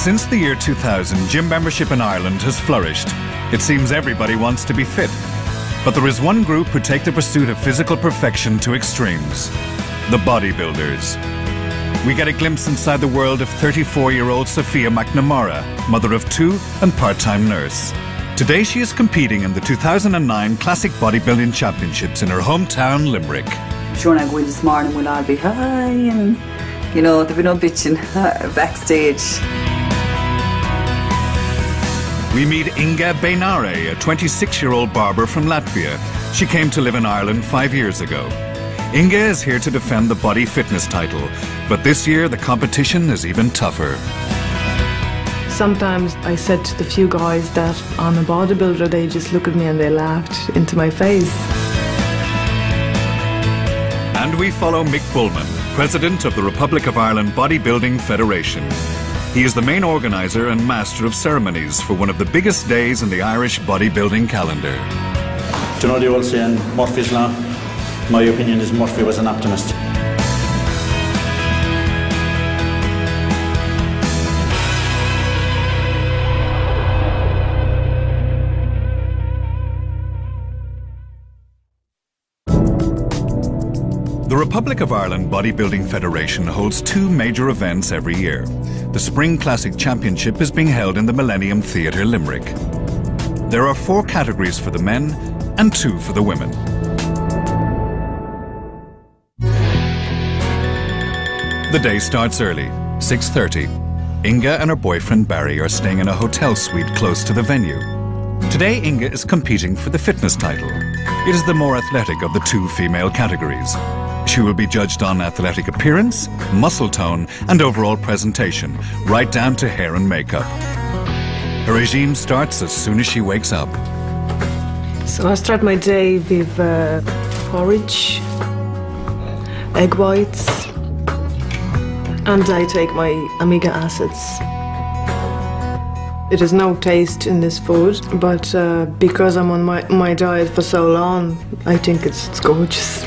Since the year 2000, gym membership in Ireland has flourished. It seems everybody wants to be fit. But there is one group who take the pursuit of physical perfection to extremes: the bodybuilders. We get a glimpse inside the world of 34-year-old Sophia McNamara, mother of two and part-time nurse. Today she is competing in the 2009 Classic Bodybuilding Championships in her hometown, Limerick. I'm sure when I go in this morning we'll all be hi and, you know, there'll be no bitching backstage. We meet Inga Beinare, a 26-year-old barber from Latvia. She came to live in Ireland 5 years ago. Inga is here to defend the body fitness title, but this year the competition is even tougher. Sometimes I said to the few guys that I'm a bodybuilder, they just look at me and they laughed into my face. And we follow Mick Bullman, president of the Republic of Ireland Bodybuilding Federation. He is the main organiser and master of ceremonies for one of the biggest days in the Irish bodybuilding calendar. Do you know the old saying, Murphy's Law? My opinion is Murphy was an optimist. The Republic of Ireland Bodybuilding Federation holds two major events every year. The Spring Classic Championship is being held in the Millennium Theatre, Limerick. There are 4 categories for the men and 2 for the women. The day starts early, 6:30. Inga and her boyfriend Barry are staying in a hotel suite close to the venue. Today, Inga is competing for the fitness title. It is the more athletic of the 2 female categories. She will be judged on athletic appearance, muscle tone, and overall presentation, right down to hair and makeup. Her regime starts as soon as she wakes up. So I start my day with porridge, egg whites, and I take my omega acids. It has no taste in this food, but because I'm on my diet for so long, I think it's gorgeous.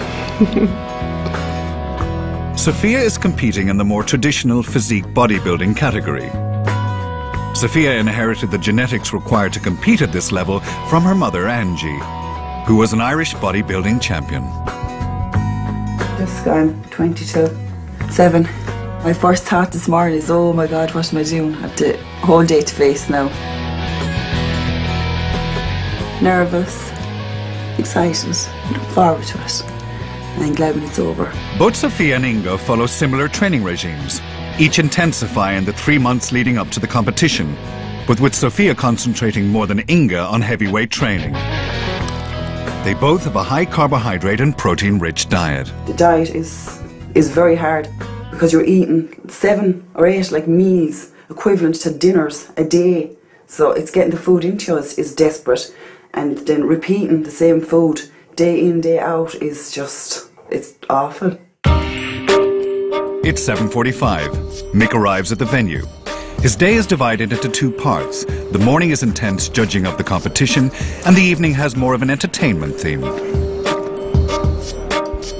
Sophia is competing in the more traditional physique bodybuilding category. Sophia inherited the genetics required to compete at this level from her mother, Angie, who was an Irish bodybuilding champion. Just I'm 22/7. My first thought this morning is, oh my God, what am I doing? I have the whole day to face now. Nervous, excited, look forward to it. I'm glad when it's over. Both Sophia and Inga follow similar training regimes, each intensify in the 3 months leading up to the competition, but with Sophia concentrating more than Inga on heavyweight training. They both have a high carbohydrate and protein-rich diet. The diet is very hard because you're eating 7 or 8 like meals equivalent to dinners a day. So it's getting the food into us is desperate, and then repeating the same food day in, day out is just, it's awful. It's 7:45. Mick arrives at the venue. His day is divided into 2 parts. The morning is intense judging of the competition, and the evening has more of an entertainment theme.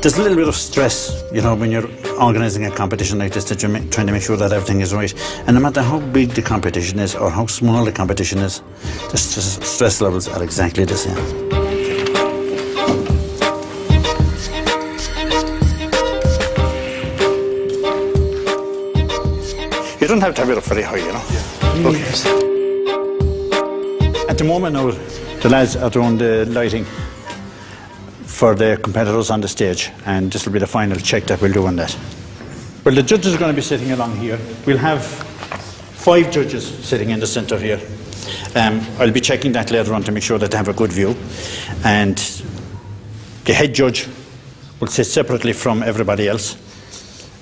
There's a little bit of stress, you know, when you're organising a competition like this, that you're trying to make sure that everything is right. And no matter how big the competition is or how small the competition is, the stress levels are exactly the same. You don't have to have it up very high, you know. Yeah. Okay. At the moment now, the lads are doing the lighting for the competitors on the stage, and this will be the final check that we'll do on that. Well, the judges are going to be sitting along here. We'll have 5 judges sitting in the centre here. I'll be checking that later on to make sure that they have a good view. And the head judge will sit separately from everybody else,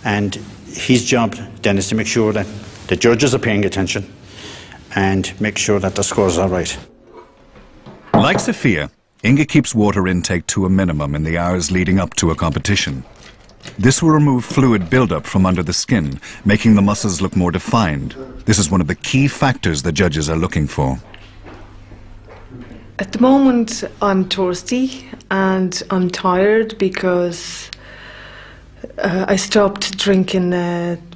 and his job then is to make sure that the judges are paying attention and make sure that the scores are right. Like Sophia, Inga keeps water intake to a minimum in the hours leading up to a competition. This will remove fluid buildup from under the skin, making the muscles look more defined. This is one of the key factors the judges are looking for. At the moment, I'm thirsty and I'm tired because I stopped drinking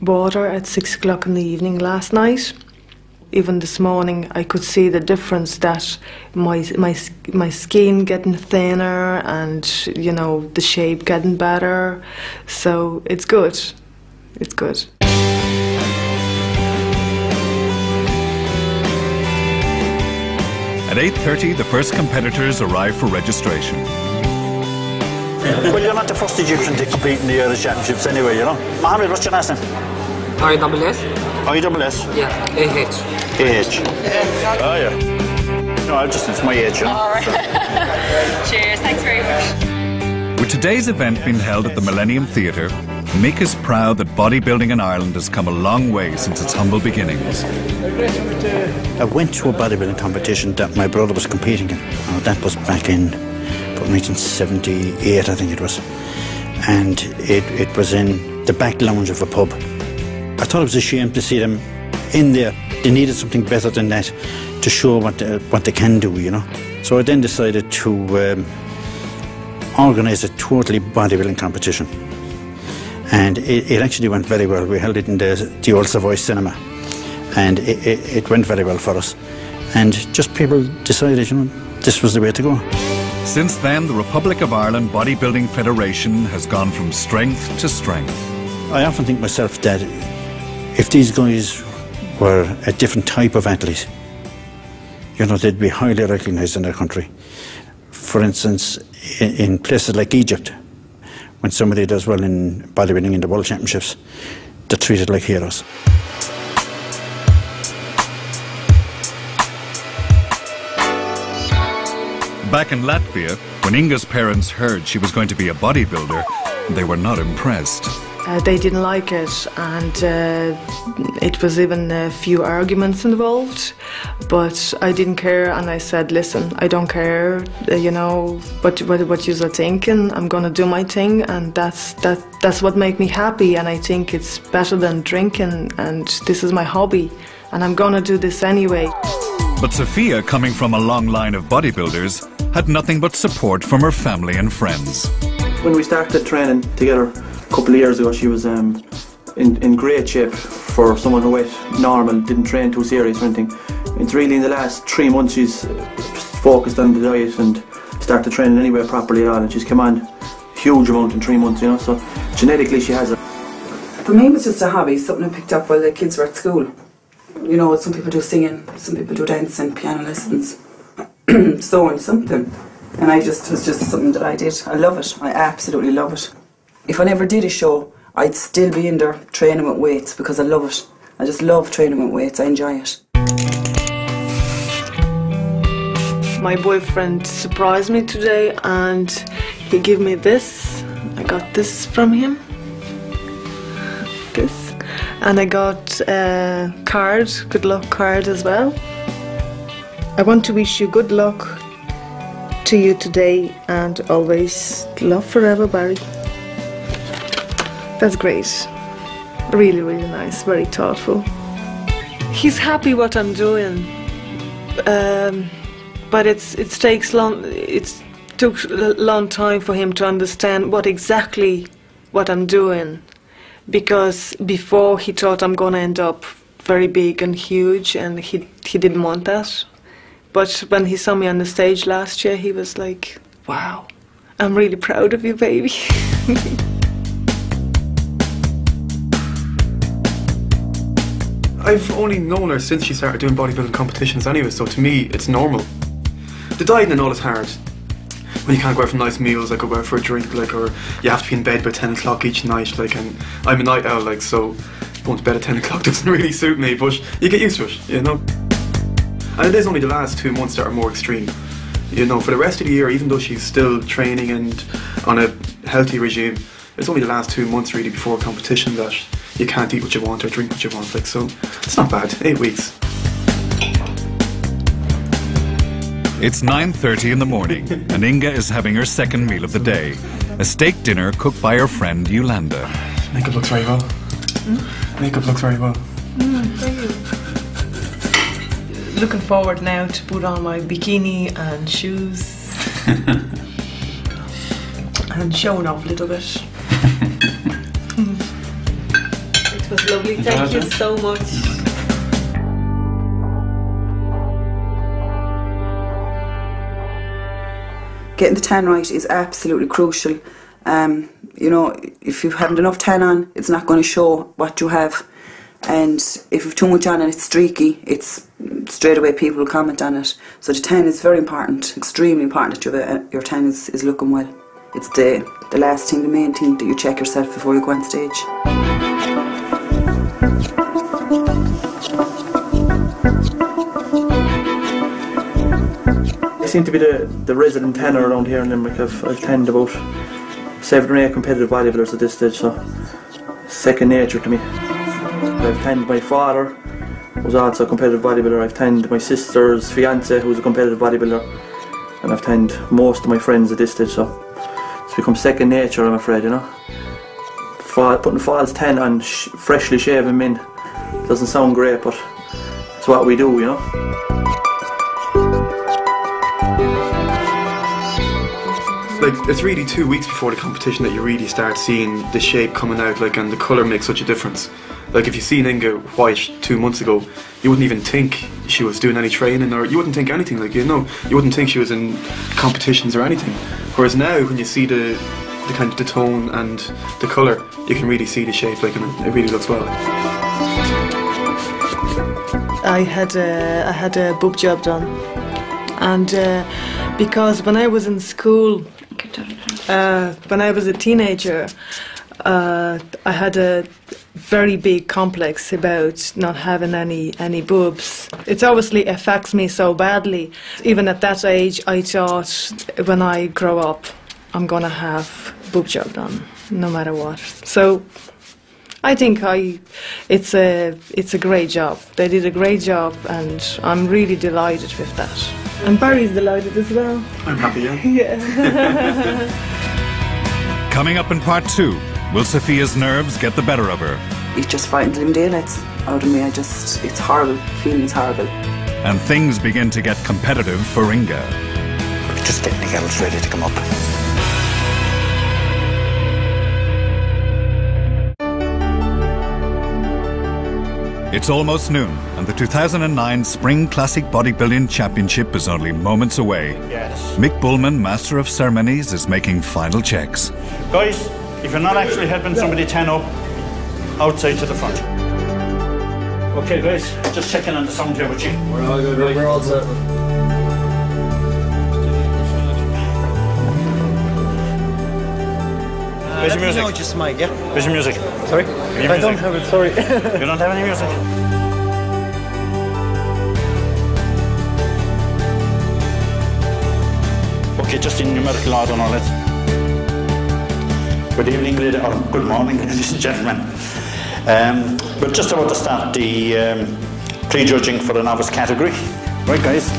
water at 6 o'clock in the evening last night. even this morning, I could see the difference that my skin getting thinner and, you know, the shape getting better. So it's good. It's good. At 8:30, the first competitors arrive for registration. Well, you're not the first Egyptian to compete in the Irish Championships anyway, you know. Mohammed, what's your last name? ISS? ISS? Yeah, AH. AH. Oh, yeah. No, it's my age, you know. All right. Cheers, thanks very much. With today's event being held at the Millennium Theatre, Mick is proud that bodybuilding in Ireland has come a long way since its humble beginnings. I went to a bodybuilding competition that my brother was competing in. That was back in 1978, I think it was. And it was in the back lounge of a pub. I thought it was a shame to see them in there. They needed something better than that to show what they can do, you know. So I then decided to organise a totally bodybuilding competition. And it actually went very well. We held it in the old Savoy Cinema. And it went very well for us. And just people decided, you know, this was the way to go. Since then, the Republic of Ireland Bodybuilding Federation has gone from strength to strength. I often think myself that if these guys were a different type of athlete, you know, they'd be highly recognised in their country. For instance, in places like Egypt, when somebody does well in bodybuilding in the World Championships, they're treated like heroes. Back in Latvia, when Inga's parents heard she was going to be a bodybuilder, they were not impressed. They didn't like it, and it was even a few arguments involved, but I didn't care, and I said, listen, I don't care, you know, what you're thinking. I'm gonna do my thing, and that's what makes me happy, and I think it's better than drinking, and this is my hobby, and I'm gonna do this anyway. But Sophia, coming from a long line of bodybuilders, had nothing but support from her family and friends. When we started training together a couple of years ago, she was in great shape for someone who ate normal, didn't train too serious or anything. It's really in the last 3 months she's focused on the diet and started training anyway properly at all, and she's come on a huge amount in 3 months, you know, so genetically she has it. For me it was just a hobby, something I picked up while the kids were at school. You know, some people do singing, some people do dancing, piano lessons, sewing, something. And it was just something that I did. I love it, I absolutely love it. If I never did a show, I'd still be in there training with weights because I love it. I just love training with weights, I enjoy it. My boyfriend surprised me today and he gave me this. I got this from him. This. And I got a card, good luck card as well. I want to wish you good luck to you today and always. Love forever, Barry. That's great. Really, really nice, very thoughtful. He's happy what I'm doing, but it took a long time for him to understand what I'm doing, because before he thought I'm gonna end up very big and huge, and he didn't want that. But when he saw me on the stage last year, he was like, wow, I'm really proud of you, baby. I've only known her since she started doing bodybuilding competitions anyway, so to me, it's normal. The dieting and all is hard. When you can't go out for nice meals, like go out for a drink, like, or you have to be in bed by 10 o'clock each night, like, and I'm a night owl, like, so going to bed at 10 o'clock doesn't really suit me, but you get used to it, you know? And it is only the last 2 months that are more extreme. You know, for the rest of the year, even though she's still training and on a healthy regime, it's only the last 2 months really before competition that you can't eat what you want or drink what you want, like, so it's not bad, 8 weeks. It's 9:30 in the morning and Inga is having her second meal of the day, a steak dinner cooked by her friend Yolanda. Makeup looks very well. Makeup looks very well. Thank you. Looking forward now to put on my bikini and shoes and showing off a little bit. It was lovely, thank you so much. Getting the tan right is absolutely crucial. You know, if you haven't enough tan on, it's not going to show what you have. And if you've too much on and it's streaky, it's straight away people will comment on it. So the tan is very important, extremely important that your tan is looking well. It's the last thing, the main thing, that you check yourself before you go on stage. I seem to be the resident tanner around here in Limerick. I've tanned about 7 or 8 competitive bodybuilders at this stage, so second nature to me. I've tanned my father, who's also a competitive bodybuilder. I've tanned my sister's fiance, who's a competitive bodybuilder, and I've tanned most of my friends at this stage, so it's become second nature, I'm afraid, you know. Putting false tan on freshly shaven men doesn't sound great, but it's what we do, you know. Like, it's really 2 weeks before the competition that you really start seeing the shape coming out, like, and the colour makes such a difference. Like, if you seen Inga White 2 months ago, you wouldn't even think she was doing any training, or you wouldn't think anything, like, you know, you wouldn't think she was in competitions or anything. Whereas now, when you see the kind of the tone and the colour, you can really see the shape, like, and it really looks well. I had a boob job done, and because when I was in school, when I was a teenager, I had a very big complex about not having any boobs. It obviously affects me so badly. Even at that age, I thought, when I grow up, I'm gonna have boob job done, no matter what. So I think it's a great job. They did a great job, and I'm really delighted with that. And Barry's delighted as well. I'm happy, yeah. Yeah. Coming up in part 2, will Sophia's nerves get the better of her? It just frightens them daylights out of me. It's horrible. Feeling's horrible. And things begin to get competitive for Inga. Just getting the girls ready to come up. It's almost noon, and the 2009 Spring Classic Bodybuilding Championship is only moments away. Yes. Mick Bullman, Master of Ceremonies, is making final checks. Guys, if you're not actually helping somebody tan up, outside to the front. Okay, guys, just checking on the sound here with you. We're all good, right? We're all set. Where's your music? No, just mic, yeah. Where's your music? Sorry? I don't have it, sorry. You don't have any music? Okay, just in numerical order now, let's. Good evening, or good morning, ladies and gentlemen. We're just about to start the pre-judging for the novice category. Right, guys?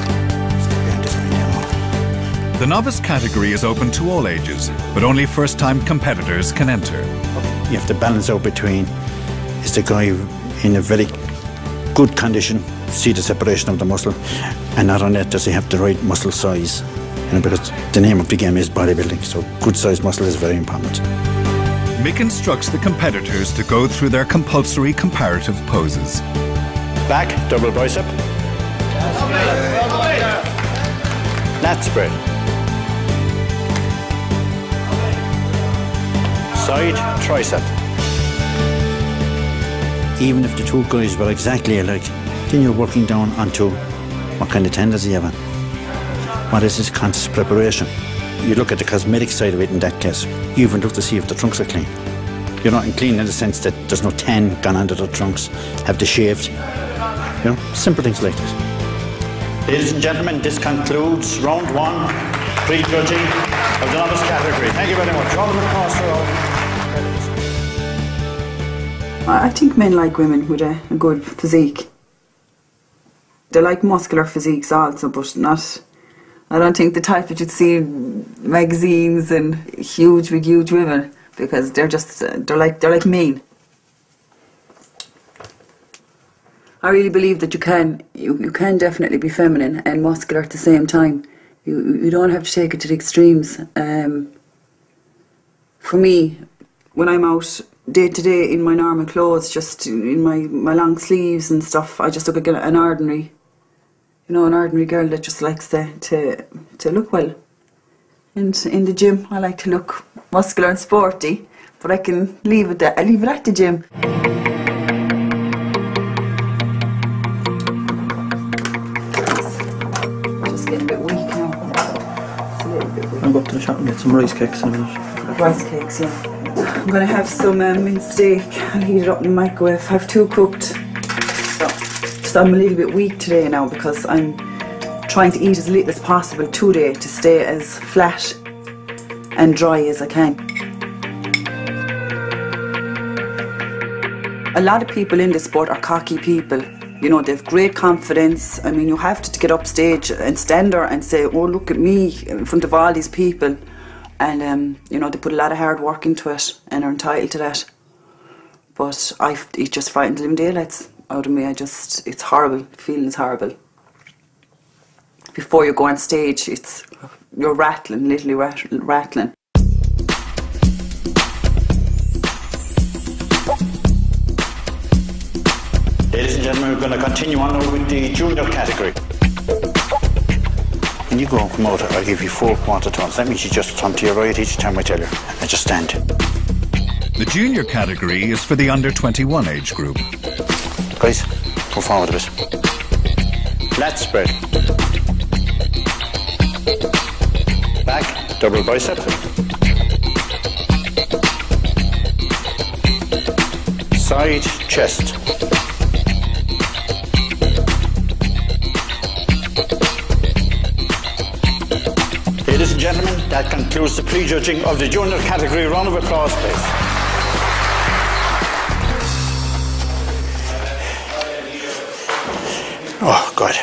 The novice category is open to all ages, but only first-time competitors can enter. You have to balance out between, is the guy in a very good condition, see the separation of the muscle, and not only that, does he have the right muscle size? You know, because the name of the game is bodybuilding, so good sized muscle is very important. Mick instructs the competitors to go through their compulsory comparative poses. Back, double bicep. Lat spread. Side tricep. Even if the two guys were exactly alike, then you're working down onto what kind of tan does he have on? What is his conscious preparation? You look at the cosmetic side of it in that case. You even look to see if the trunks are clean. You're not clean in the sense that there's no tan gone under the trunks, have they shaved? You know, simple things like this. Ladies and gentlemen, this concludes round 1, pre-judging of the novice category. Thank you very much. All of applause for all. I think men like women with a good physique. They like muscular physiques also, but not, I don't think the type that you'd see in magazines and huge women, because they're just, they're like mean. I really believe that you can definitely be feminine and muscular at the same time. You don't have to take it to the extremes. For me, when I'm out day to day in my normal clothes, just in my long sleeves and stuff, I just look like an ordinary, an ordinary girl that just likes to look well. And in the gym, I like to look muscular and sporty, but I can leave it at the gym. Just getting a bit weak now. It's a little bit weak. I'll go up to the shop and get some rice cakes in a minute. Rice cakes, yeah. I'm going to have some minced steak. I'll heat it up in the microwave. I have 2 cooked. So I'm a little bit weak today now because I'm trying to eat as little as possible today to stay as flat and dry as I can. A lot of people in this sport are cocky people. You know, they have great confidence. I mean, you have to get up stage and stand there and say, oh, look at me in front of all these people. And, you know, they put a lot of hard work into it and are entitled to that. But it just frightened them daylights out of me. It's horrible. The feeling's horrible. Before you go on stage, you're rattling, literally rattling. Ladies and gentlemen, we're going to continue on now with the junior category. When you go and come out, I'll give you 4 quarter turns. That means you just turn to your right each time I tell you, and just stand. The junior category is for the under 21 age group. Guys, come forward a bit. Lat spread. Back, double bicep. Side, chest. Ladies and gentlemen, that concludes the prejudging of the junior category. Round of applause, please. Oh, God.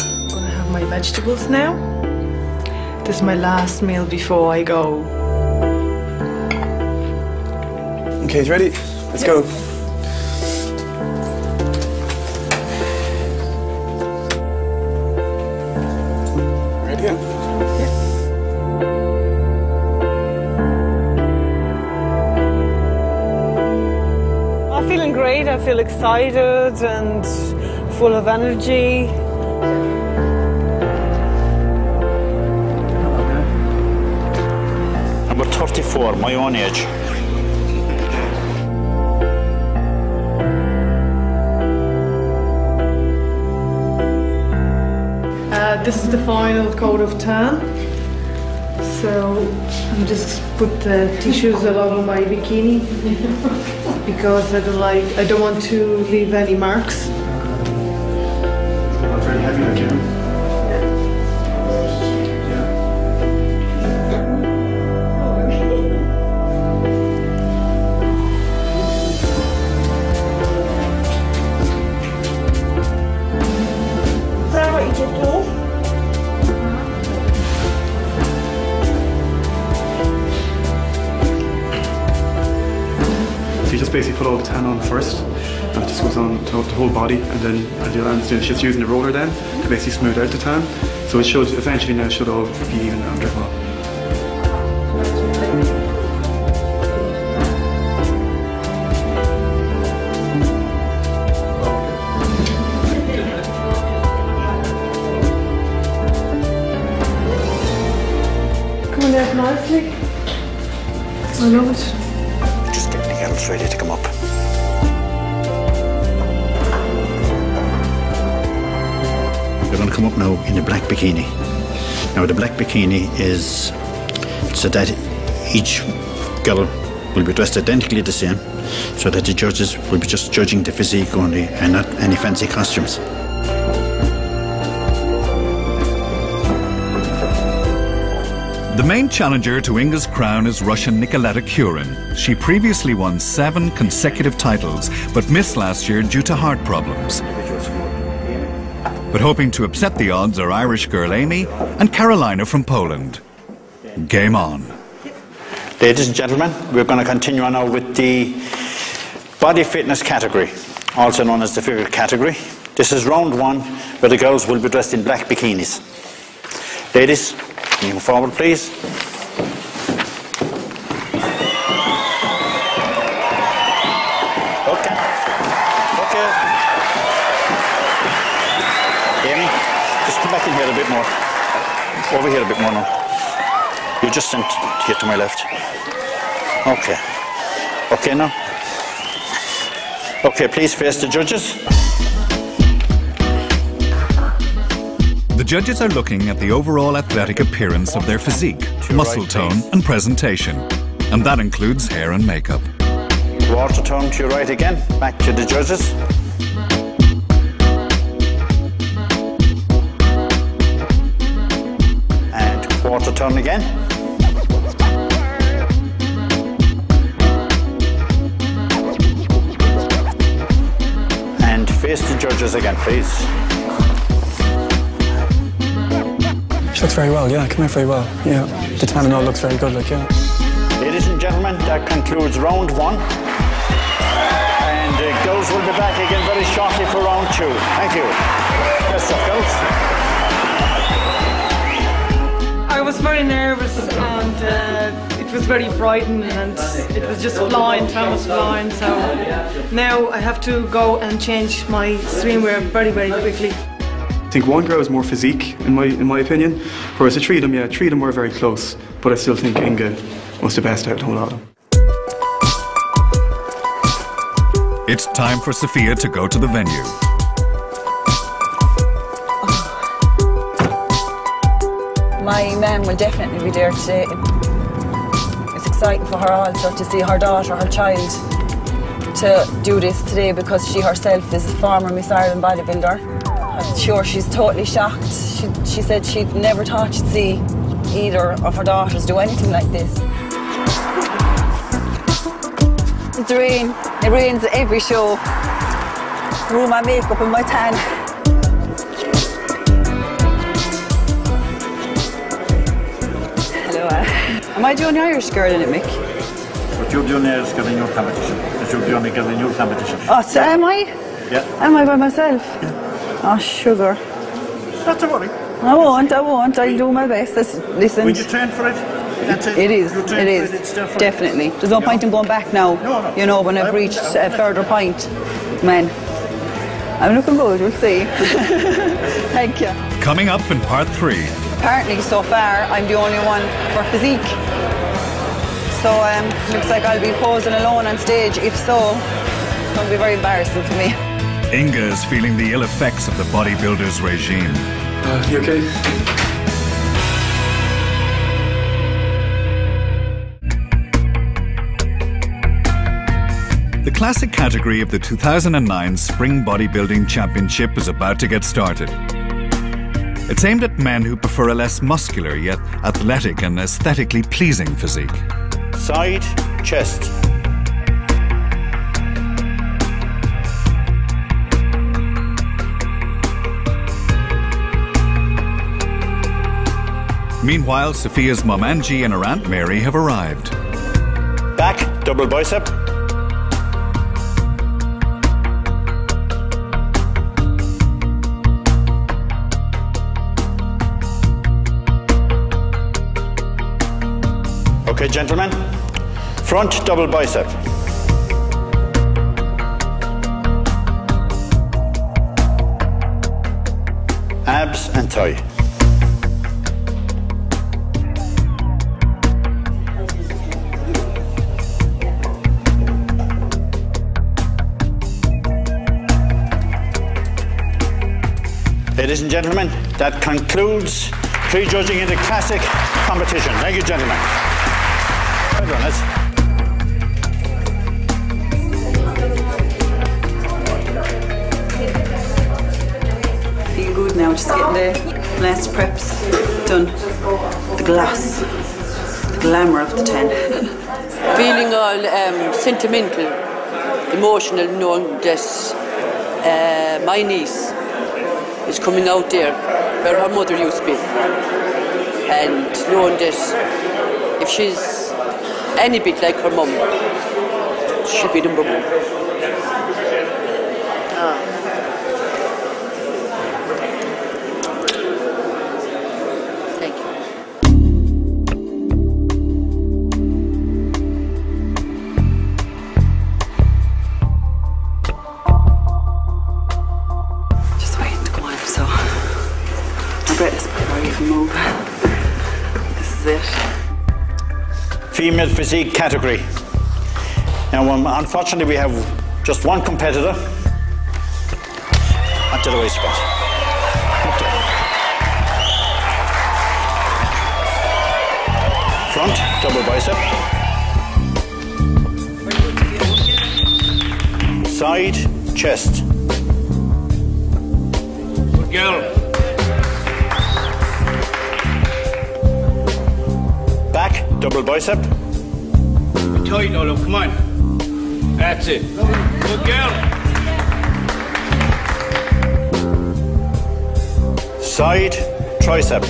I'm gonna have my vegetables now. This is my last meal before I go. Okay, you ready? Let's go. Ready? Yeah. I'm feeling great. I feel excited and full of energy. Number 34, my own age. This is the final coat of tan. So I'm just put the tissues all over my bikini because I don't want to leave any marks. Not very heavy like you. So you just basically put all the tan on first, and it just goes on to the whole body, and then it's just using the roller then to basically smooth out the tan. So it should eventually now should all be even after a while. Coming out nicely. I love it. Just getting the girls ready to come up. They're going to come up now in a black bikini. Now the black bikini is so that each girl will be dressed identically the same, so that the judges will be just judging the physique only and not any fancy costumes. The main challenger to Inga's crown is Russian Nikoleta Kurin. She previously won 7 consecutive titles, but missed last year due to heart problems. But hoping to upset the odds are Irish girl Amy and Carolina from Poland. Game on. Ladies and gentlemen, we're going to continue on now with the body fitness category, also known as the figure category. This is round 1, where the girls will be dressed in black bikinis. Ladies, can you come forward, please? Okay. more. Over here a bit more now. You just sent here to my left. Okay. Okay now. Okay, please face the judges. The judges are looking at the overall athletic appearance of their physique, muscle tone and presentation. And that includes hair and makeup. Quarter turn to your right again. Back to the judges. And quarter turn again. And face the judges again, please. She looks very well, yeah, come out very well, yeah. The tan and all looks very good, like, yeah. Ladies and gentlemen, that concludes round 1. And the girls will be back again very shortly for round 2. Thank you. Best of girls. I was very nervous and it was very frightening and it was just flying, time was flying, so now I have to go and change my swimwear very, very quickly. I think one girl is more physique, in my opinion, whereas the three of them were very close, but I still think Inga was the best out of the whole lot of them. It's time for Sophia to go to the venue. My mum will definitely be there today. It's exciting for her also to see her daughter, her child, to do this today because she herself is a former Miss Ireland bodybuilder. I'm sure she's totally shocked. She said she'd never thought she'd see either of her daughters do anything like this. It's rain. It rains at every show. Ruin my makeup and my tan. Hello. Am I doing the Irish girl in it, Mick? But you're doing the Irish girl in your competition. But you're the only girl in your competition. Oh, so am I? Yeah. Am I by myself? Yeah. Oh, sugar. Not to worry. I won't. I'll do my best. Listen. Will you train for it? That's it. It is. It is. Definitely. There's no point in going back now. No. You know, when I've reached a further point. Man, I'm looking good. We'll see. Thank you. Coming up in part 3. Apparently, so far, I'm the only one for physique. So, looks like I'll be posing alone on stage. If so, it'll be very embarrassing for me. Inga is feeling the ill effects of the bodybuilder's regime. You okay? The classic category of the 2009 Spring Bodybuilding Championship is about to get started. It's aimed at men who prefer a less muscular yet athletic and aesthetically pleasing physique. Side, chest. Meanwhile, Sophia's mum Angie and her Aunt Mary have arrived. Back, double bicep. Okay, gentlemen. Front double bicep. Abs and thigh. Ladies and gentlemen, that concludes prejudging in the classic competition. Thank you, gentlemen. Well done, lads. Feeling good now, just getting the last preps done. The gloss, the glamour of the 10. Feeling all sentimental, emotional, knowing that my niece is coming out there where her mother used to be, and knowing that if she's any bit like her mum, she'll be number 1. Thank you. Just waiting to go on, so I'm breathless. is it. Female physique category. Now, unfortunately, we have just one competitor. Onto the waist spot. Front, double bicep. Side, chest. Girl. Back, double bicep. Tight now, look, come on. That's it. Good girl. Side, tricep.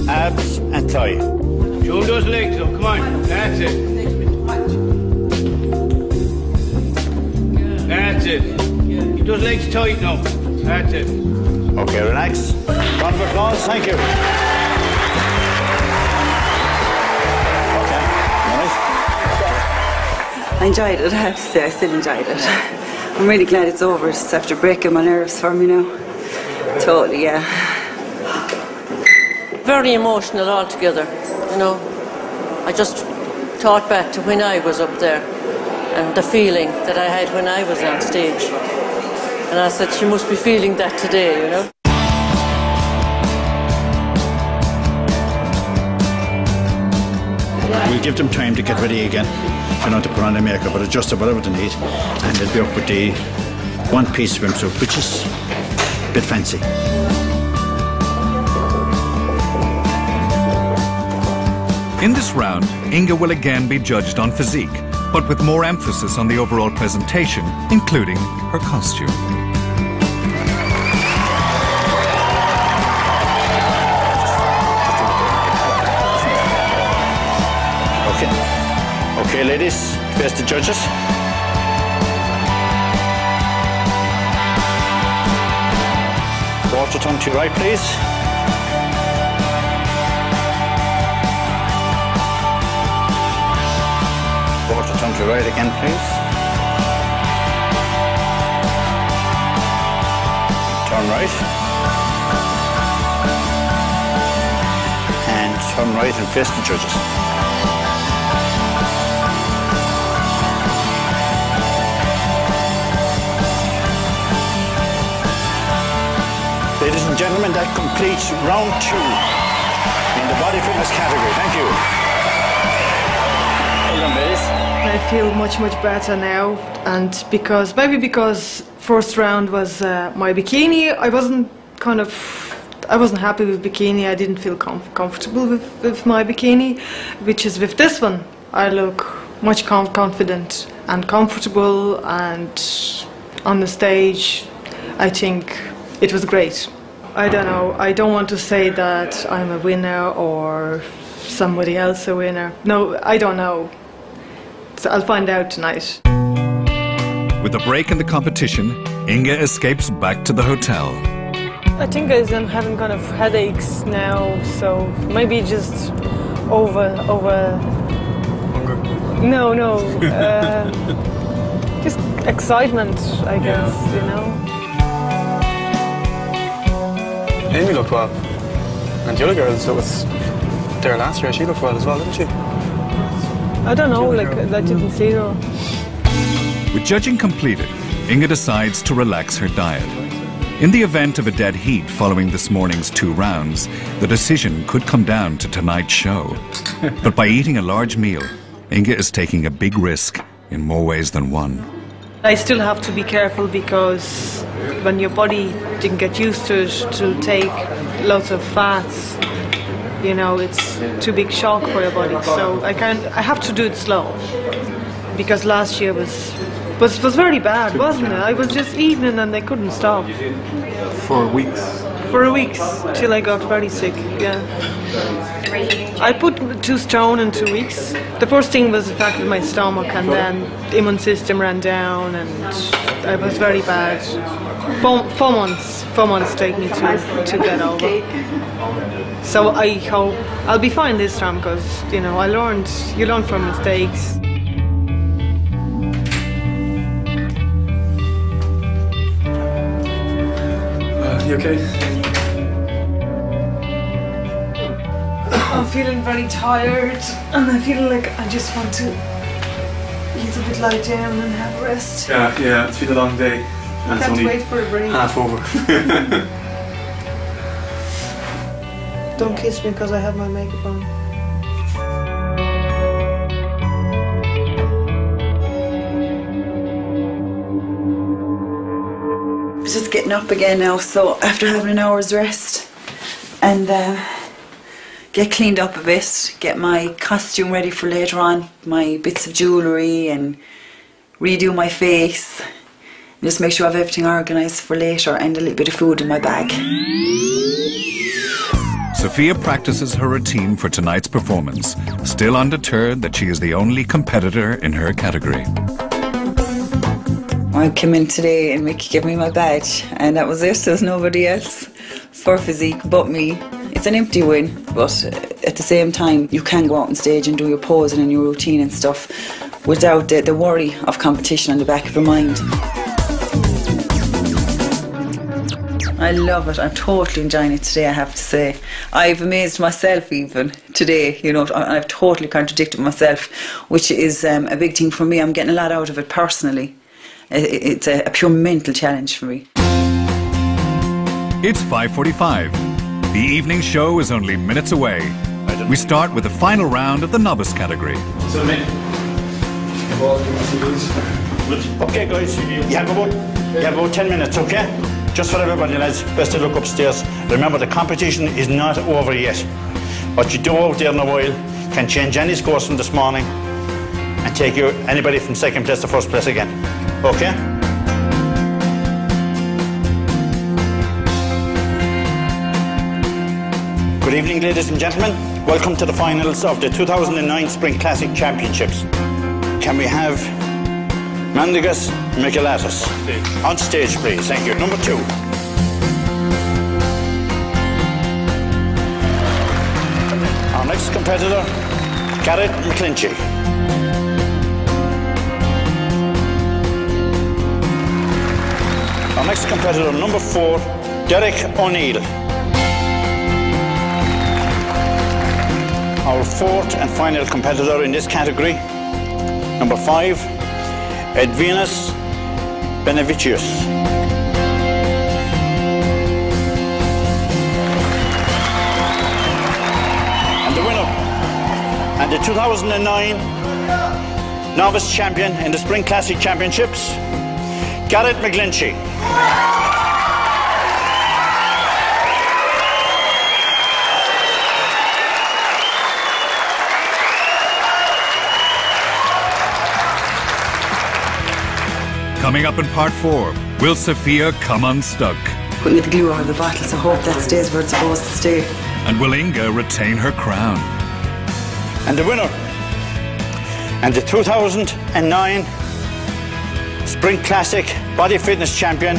Abs and thigh. Show those legs up, come on. That's it. That's it. Keep those legs tight now. That's it. Okay, relax. Round of applause, thank you. Okay, nice. I enjoyed it, I have to say, I still enjoyed it. I'm really glad it's over. It's after breaking my nerves for me now. Totally, yeah. Very emotional altogether, you know. I just thought back to when I was up there and the feeling that I had when I was on stage. And I said, she must be feeling that today, you know. We'll give them time to get ready again, you know, to put on their makeup, but adjust to whatever they need, and they'll be up with the one-piece swimsuit, which is a bit fancy. In this round, Inga will again be judged on physique, but with more emphasis on the overall presentation, including her costume. Okay, ladies, face the judges. Quarter turn to your right, please. Quarter turn to your right again, please. Turn right. And turn right and face the judges. Ladies and gentlemen, that completes round 2 in the body fitness category. Thank you. Well done, ladies. I feel much better now, and maybe because first round was my bikini, I wasn't happy with bikini. I didn't feel comfortable with my bikini, which is with this one. I look much confident and comfortable, and on the stage, I think it was great. I don't know, I don't want to say that I'm a winner or somebody else a winner. No, I don't know. So I'll find out tonight. With a break in the competition, Inga escapes back to the hotel. I think I'm having kind of headaches now, so maybe just over. Hunger? No, just excitement, I guess, you know. Amy looked well. And the other girl that was there last year, she looked well as well, didn't she? I don't know, like, I didn't see her. With judging completed, Inga decides to relax her diet. In the event of a dead heat following this morning's 2 rounds, the decision could come down to tonight's show. But by eating a large meal, Inga is taking a big risk in more ways than one. I still have to be careful because when your body didn't get used to it, to take lots of fats, you know, it's too big shock for your body. So I have to do it slow, because last year was very bad, wasn't it? I was just eating and I couldn't stop. For weeks. For weeks, till I got very sick, yeah. I put 2 stone in 2 weeks. The first thing was the fact that my stomach, and then the immune system ran down, and I was very bad. 4 months take me to get over. So I hope I'll be fine this time, because, you know, you learn from mistakes. You okay? I'm feeling very tired and I feel like I just want to a little bit lie down and have a rest. Yeah, it's been a long day. I can't wait for a break. Half over. Don't kiss me because I have my makeup on. Just getting up again now, so after having an hour's rest and get cleaned up a bit, get my costume ready for later on, my bits of jewellery and redo my face, and just make sure I have everything organised for later and a little bit of food in my bag. Sophia practices her routine for tonight's performance, still undeterred that she is the only competitor in her category. I came in today and Mickey gave me my badge and that was it. There's nobody else for physique but me. It's an empty win, but at the same time you can go out on stage and do your posing and your routine and stuff without the worry of competition on the back of your mind. I love it. I'm totally enjoying it today, I have to say. I've amazed myself even today, you know, I've totally contradicted myself, which is a big thing for me. I'm getting a lot out of it personally. It's a pure mental challenge for me. It's 5:45. The evening show is only minutes away. We start with the final round of the novice category. Okay guys, you have about 10 minutes, okay? Just for everybody lads, best to look upstairs. Remember the competition is not over yet. What you do out there in a while can change any scores from this morning and take you anybody from second place to first place again. Okay? Good evening, ladies and gentlemen. Welcome to the finals of the 2009 Spring Classic Championships. Can we have Mandigas Michelatis on stage, please? Thank you. Number 2. Our next competitor, Garrett McClinchy. Our next competitor, number 4, Derek O'Neill. Our fourth and final competitor in this category, number 5, Edvinas Benevicius. And the winner, and the 2009 Novice Champion in the Spring Classic Championships, Garrett McClinchy. Coming up in part 4, will Sophia come unstuck? Couldn't get the glue out of the bottle, so I hope that stays where it's supposed to stay. And will Inga retain her crown? And the winner, and the 2009 Spring Classic Body Fitness Champion,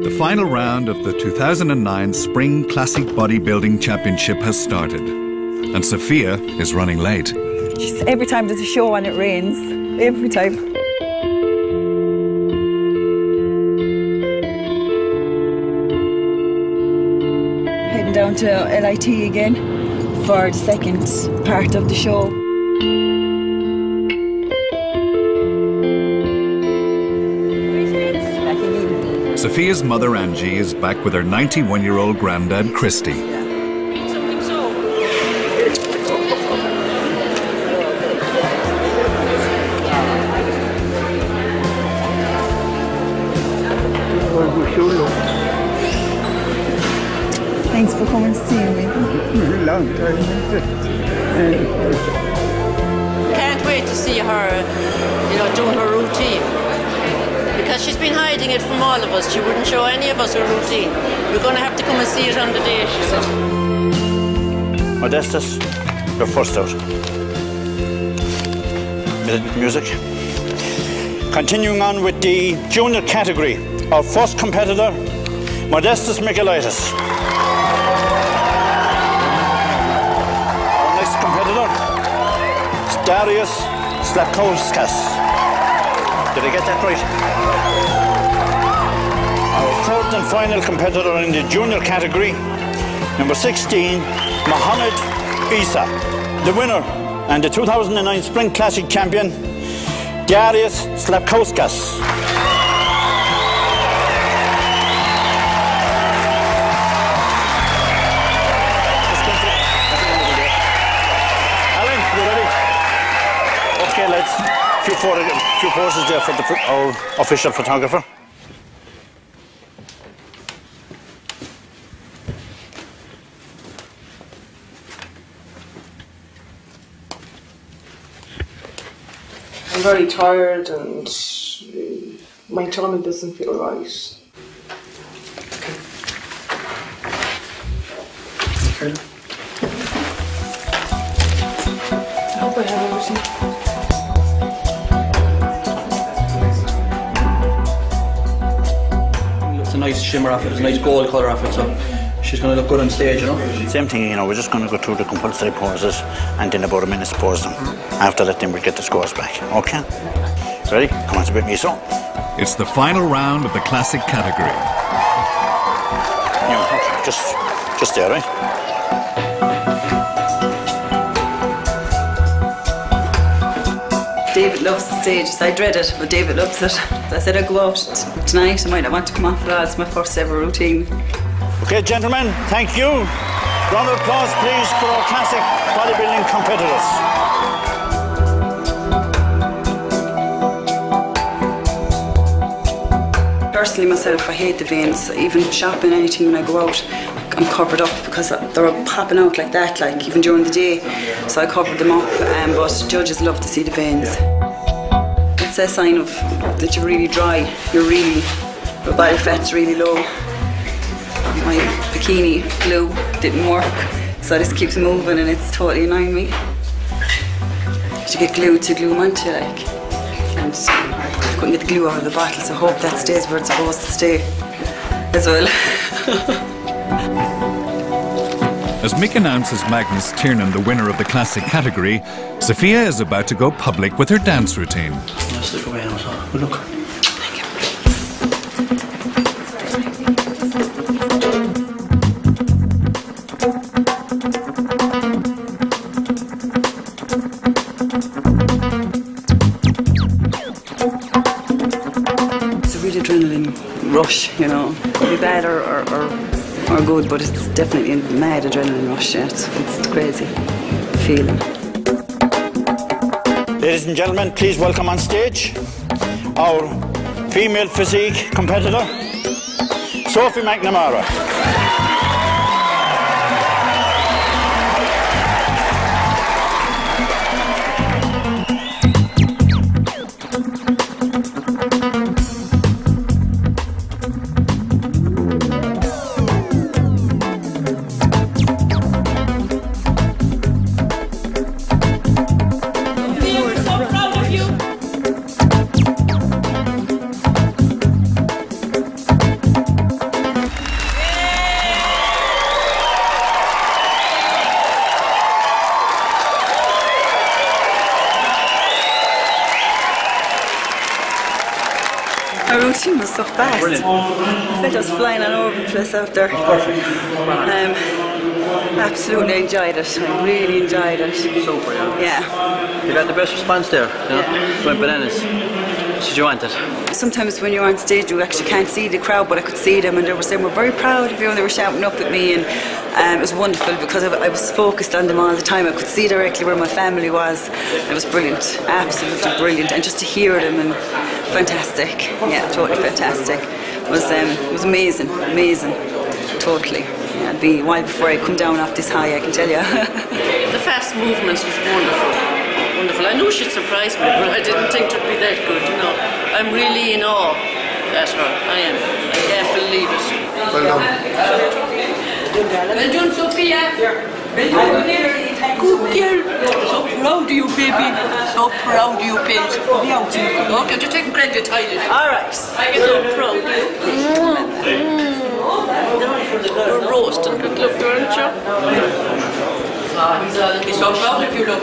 The final round of the 2009 Spring Classic Bodybuilding Championship has started, and Sophia is running late. Every time there's a show and it rains, every time. Heading down to LIT again for the second part of the show. Sophia's mother Angie is back with her 91-year-old granddad Christy. Thanks for coming to see me. Long time. Can't wait to see her, doing her routine. Because she's been hiding it from all of us. She wouldn't show any of us her routine. We're going to have to come and see it on the day, she said. Modestus, you're first out. Music. Continuing on with the junior category, our first competitor, Modestus Michelitis. Our next competitor is Darius Slapkauskas. Did I get that right? Our fourth and final competitor in the junior category, number 16, Mohammed Isa. The winner and the 2009 Spring Classic champion, Darius Slapkauskas. Alan, you ready? Okay, lads. Few poses there for our official photographer. I'm very tired and my tummy doesn't feel right. Okay. I hope I have everything. It's a nice shimmer off it, it's a nice gold colour off it, so she's going to look good on stage, you know. Same thing, you know, we're just going to go through the compulsory poses and in about a minute's pose them. After that, then we'll get the scores back. Okay? Ready? Come on, it's a bit me, so. It's the final round of the classic category. Yeah, just there, right? David loves the stages. I dread it, but David loves it. I said I'd go out tonight. I might not want to come off at all. It's my first ever routine. Okay, gentlemen, thank you. Round of applause, please, for our classic bodybuilding competitors. Personally, myself, I hate the veins. Even shopping, anything, when I go out, I'm covered up because they're popping out like that, like even during the day. So I covered them up, but judges love to see the veins. It's a sign of that you're really dry. Your body fat's really low. My bikini glue didn't work, so this keeps moving and it's totally annoying me. You get glue to glue them onto, like, and I couldn't get the glue out of the bottle, so I hope that stays where it's supposed to stay as well. As Mick announces Magnus Tiernan the winner of the classic category, Sophia is about to go public with her dance routine. Let's look away now, so good luck. It's a real adrenaline rush, you know. It could be bad or good, but it's definitely a mad adrenaline rush. Yeah. It's crazy feeling. Ladies and gentlemen, please welcome on stage our female physique competitor, Sophie McNamara. Our routine was so fast. Brilliant. I felt I was flying all over the place out there. Perfect. Absolutely enjoyed it. I really enjoyed it. Super, yeah. Yeah. You got the best response there, you know? Yeah. Went bananas. Did you want it? Sometimes when you're on stage, you actually can't see the crowd, but I could see them, and they were saying, "We're very proud of you," and they were shouting up at me, and it was wonderful because I was focused on them all the time. I could see directly where my family was. It was brilliant, absolutely brilliant, and just to hear them, and fantastic. Yeah, totally fantastic. It was amazing, amazing, totally. Yeah, it'd be a while before I come down off this high, I can tell you. The fast movements was wonderful. Wonderful. I knew she'd surprise me, but I didn't think it would be that good, you know. I'm really in awe at her. I am. I can't believe it. Well done. Well done, Sophia. Well done. Good girl. So proud of you, baby. So proud of you, baby. Okay, just take credit, Tyler. All right. I get so proud of you. We're roasting. Good luck, aren't you? He's so proud of you, look.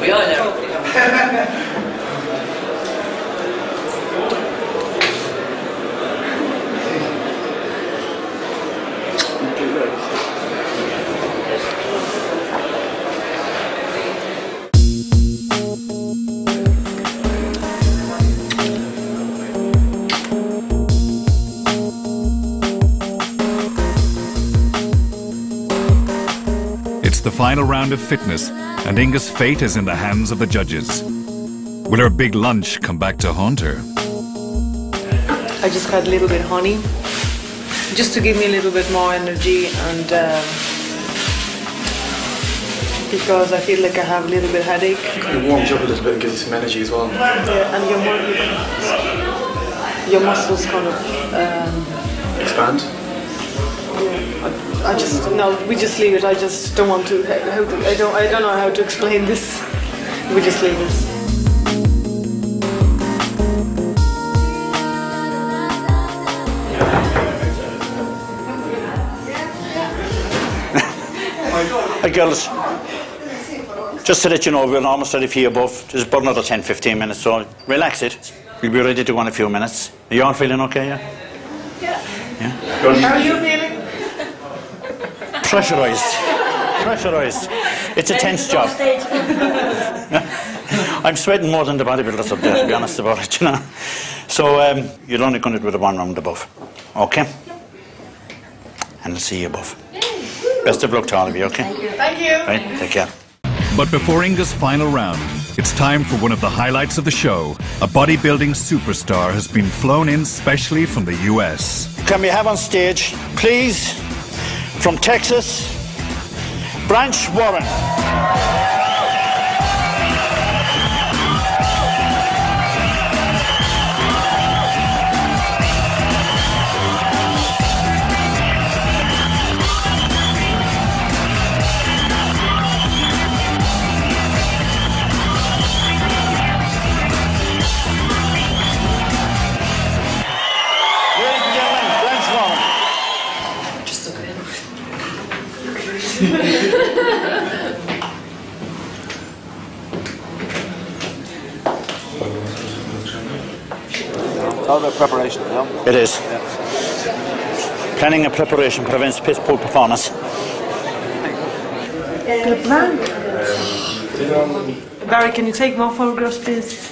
We all are. The final round of fitness, and Inga's fate is in the hands of the judges. Will her big lunch come back to haunt her? I just got a little bit of honey, just to give me a little bit more energy, and because I feel like I have a little bit of headache. Kind of warms you up a little bit and gives you some energy as well. Yeah, and your muscles kind of expand. I just we just leave it. I just don't want to. I don't know how to explain this. We just leave it. Hi girls, just to let you know, we're almost ready for you above. There's about another 10-15 minutes, so relax it. We'll be ready to go in a few minutes. Are you all feeling okay, yeah? Yeah. How are you feeling? Pressurised. It's a tense job. I'm sweating more than the bodybuilders up there, to be honest about it, you know. So you're only going to do the one round above, okay? And I'll see you above. Best of luck to all of you, okay? Thank you. Right, take care. But before Inga's final round, it's time for one of the highlights of the show. A bodybuilding superstar has been flown in specially from the US. Can we have on stage, please, from Texas, Branch Warren. It's all about preparation, you know? It is. Yeah. Planning and preparation prevents piss poor performance. Good plan. Barry, can you take more photographs, please?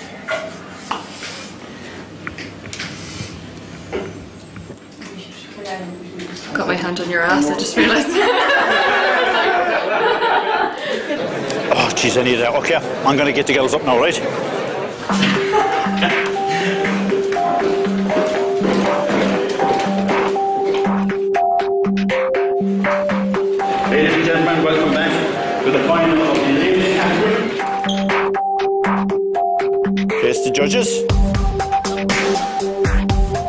Got my hand on your ass, I just realised. Oh, jeez, I need that. Okay, I'm going to get the girls up now, right? Ladies and gentlemen, welcome back to the final of the ladies' category. Face the judges.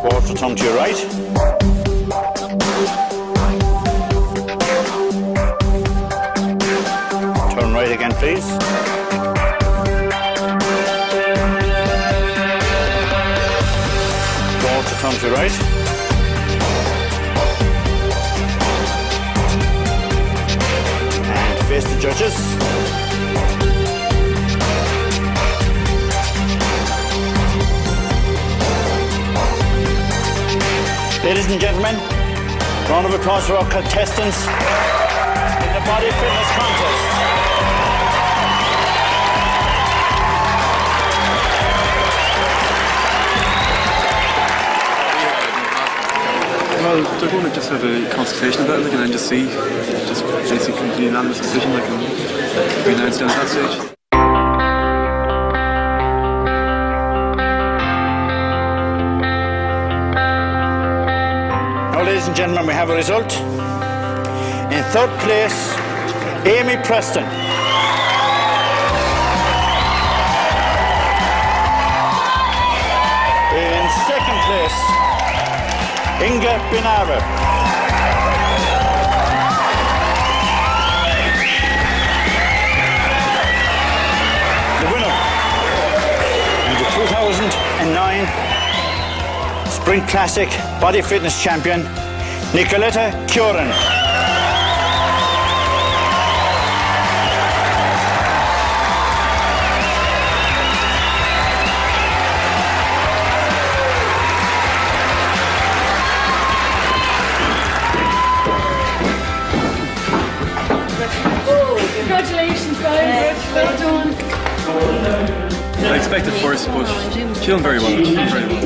Quarter tongue to your right. Turn right again, please. Quarter tongue to your right. Face the judges. Ladies and gentlemen, round of applause for our contestants in the body fitness contest. Well, they're going to just have a consultation about it, like, and then just see, just basically the unanimous decision, like, and be announced down at that stage. Now, ladies and gentlemen, we have a result. In third place, Amy Preston. In second place, Inga Binara. The winner and the 2009 Sprint Classic Body Fitness Champion, Nicoletta Curran. suspect at first, but she's done very well. She's done very well.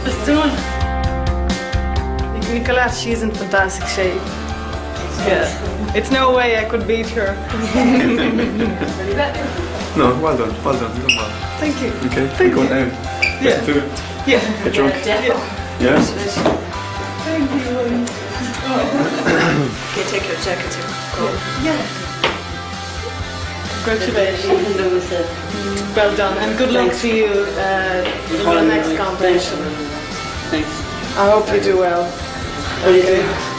Let's do it. Nicolette, she's in fantastic shape. Yeah. It's no way I could beat her. No, well done, well done. You've done well. Thank you. Okay, we're going down. Yeah. Food. Yeah. Get drunk. Yeah. Yeah. Thank you. Okay, take your jacket here. Go. Yeah. Congratulations. Well done, and good luck to you in the next competition. Thanks. I hope you do well. Okay.